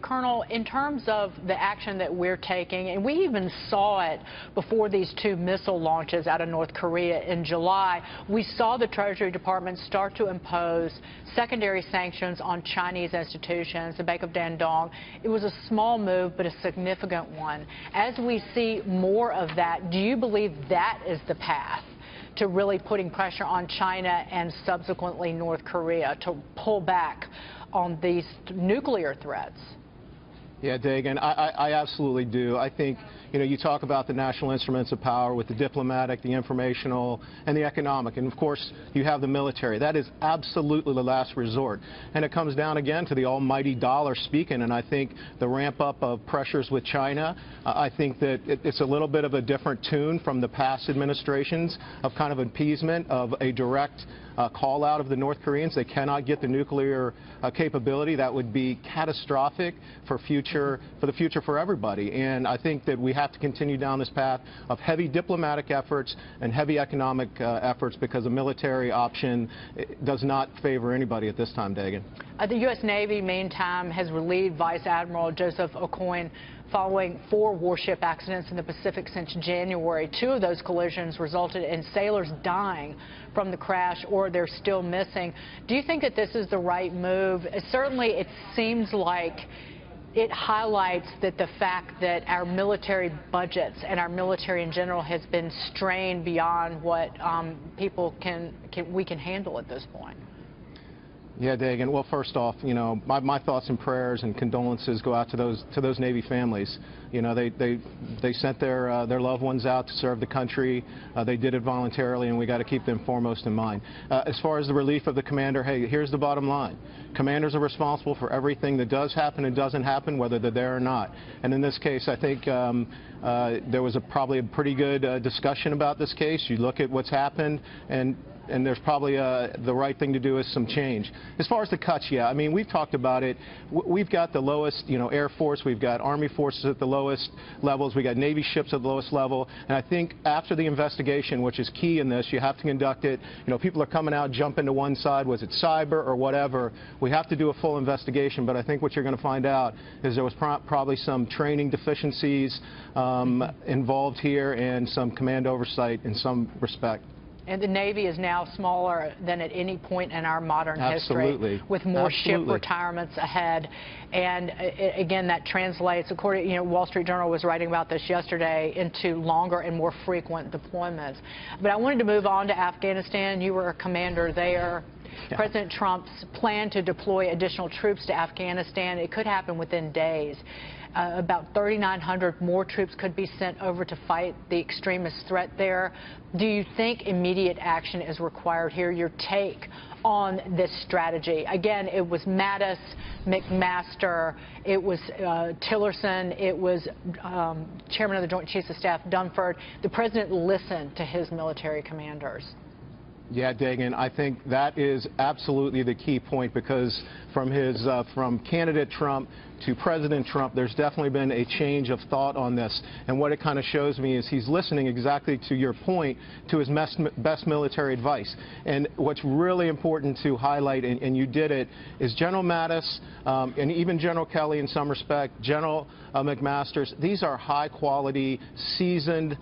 Colonel, in terms of the action that we're taking, and we even saw it before these two missile launches out of North Korea in July, we saw the Treasury Department start to impose secondary sanctions on Chinese institutions, the Bank of Dandong. It was a small move, but a significant one. As we see more of that, do you believe that is the path to really putting pressure on China and subsequently North Korea to pull back on these nuclear threats? Yeah, Dagan, I absolutely do. I think, you talk about the national instruments of power with the diplomatic, the informational, and the economic. And, of course, you have the military. That is absolutely the last resort. And it comes down again to the almighty dollar speaking. And I think the ramp up of pressures with China, I think that it's a little bit of a different tune from the past administrations of kind of appeasement of a direct call out of the North Koreans. They cannot get the nuclear capability. That would be catastrophic for the future for everybody. And I think that we have to continue down this path of heavy diplomatic efforts and heavy economic efforts, because the military option does not favor anybody at this time, Dagan. The U.S. Navy, meantime, has relieved Vice Admiral Joseph Aucoin following 4 warship accidents in the Pacific since January. 2 of those collisions resulted in sailors dying from the crash, or they're still missing. Do you think that this is the right move? Certainly, it seems like it highlights that the fact that our military budgets and our military in general has been strained beyond what we can handle at this point. Yeah, Dagan. Well, first off, my thoughts and prayers and condolences go out to those Navy families. They sent their loved ones out to serve the country. They did it voluntarily, and we got to keep them foremost in mind. As far as the relief of the commander, hey, here's the bottom line: commanders are responsible for everything that does happen and doesn't happen, whether they're there or not. And in this case, I think there was probably a pretty good discussion about this case. You look at what's happened, and there's probably the right thing to do is some change. As far as the cuts, yeah, I mean, we've talked about it. We've got the lowest, Air Force, we've got Army forces at the lowest levels, we got Navy ships at the lowest level, and I think after the investigation, which is key in this, you have to conduct it. People are coming out, jumping to one side, was it cyber or whatever? We have to do a full investigation, but I think what you're going to find out is there was probably some training deficiencies involved here and some command oversight in some respect. And the Navy is now smaller than at any point in our modern history, with more ship retirements ahead. And again, that translates, according, Wall Street Journal was writing about this yesterday, into longer and more frequent deployments. But I wanted to move on to Afghanistan. You were a commander there. Yeah. President Trump's plan to deploy additional troops to Afghanistan, it could happen within days. About 3,900 more troops could be sent over to fight the extremist threat there. Do you think immediate action is required here? Your take on this strategy? Again, it was Mattis, McMaster, it was Tillerson, it was Chairman of the Joint Chiefs of Staff Dunford. The president listened to his military commanders. Yeah, Dagan, I think that is absolutely the key point, because from candidate Trump to President Trump, there's definitely been a change of thought on this. And what it kind of shows me is he's listening, exactly to your point, to his best military advice. And what's really important to highlight, and you did it, is General Mattis and even General Kelly in some respect, General McMaster. These are high-quality, seasoned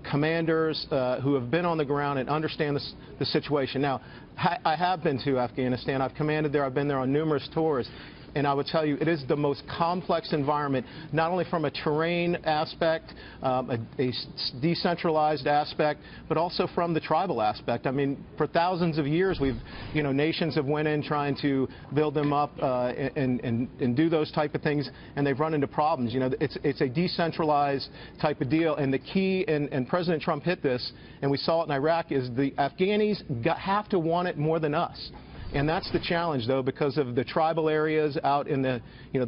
commanders who have been on the ground and understand the situation. Now, I have been to Afghanistan. I've commanded there. I've been there on numerous tours. And I would tell you, it is the most complex environment, not only from a terrain aspect, a decentralized aspect, but also from the tribal aspect. I mean, for thousands of years, nations have went in trying to build them up and do those type of things, and they've run into problems. It's a decentralized type of deal, and the key, and President Trump hit this, and we saw it in Iraq, is the Afghanis have to want it more than us. And that's the challenge, though, because of the tribal areas out in the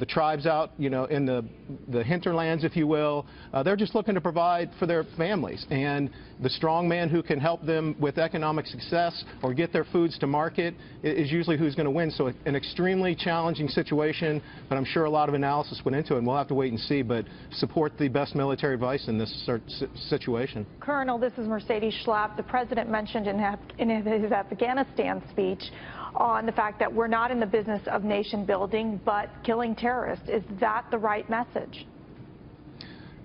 tribes out, in the hinterlands, if you will. They're just looking to provide for their families. And the strong man who can help them with economic success or get their foods to market is usually who's going to win. So an extremely challenging situation, but I'm sure a lot of analysis went into it, and we'll have to wait and see. But support the best military advice in this situation. Colonel, this is Mercedes Schlapp. The president mentioned in his Afghanistan speech on the fact that we're not in the business of nation building, but killing terrorists. Is that the right message?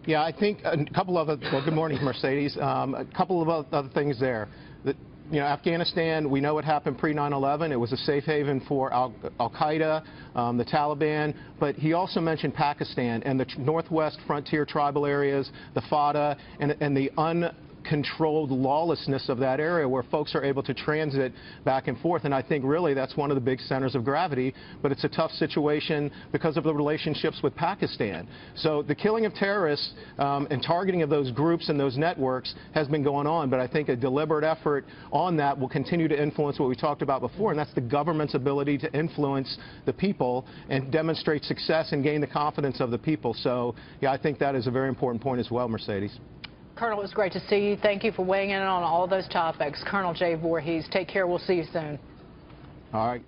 Yeah, I think a couple of well, good morning, Mercedes. A couple of other things there. You know, Afghanistan, we know what happened pre-9/11. It was a safe haven for Al-Qaeda, the Taliban. But he also mentioned Pakistan and the northwest frontier tribal areas, the FATA, and the uncontrolled lawlessness of that area where folks are able to transit back and forth. And I think really that's one of the big centers of gravity. But it's a tough situation because of the relationships with Pakistan. So the killing of terrorists and targeting of those groups and those networks has been going on. But I think a deliberate effort on that will continue to influence what we talked about before, and that's the government's ability to influence the people and demonstrate success and gain the confidence of the people. So, yeah, I think that is a very important point as well, Mercedes. Colonel, it was great to see you. Thank you for weighing in on all those topics. Colonel Jay Voorhees, take care. We'll see you soon. All right.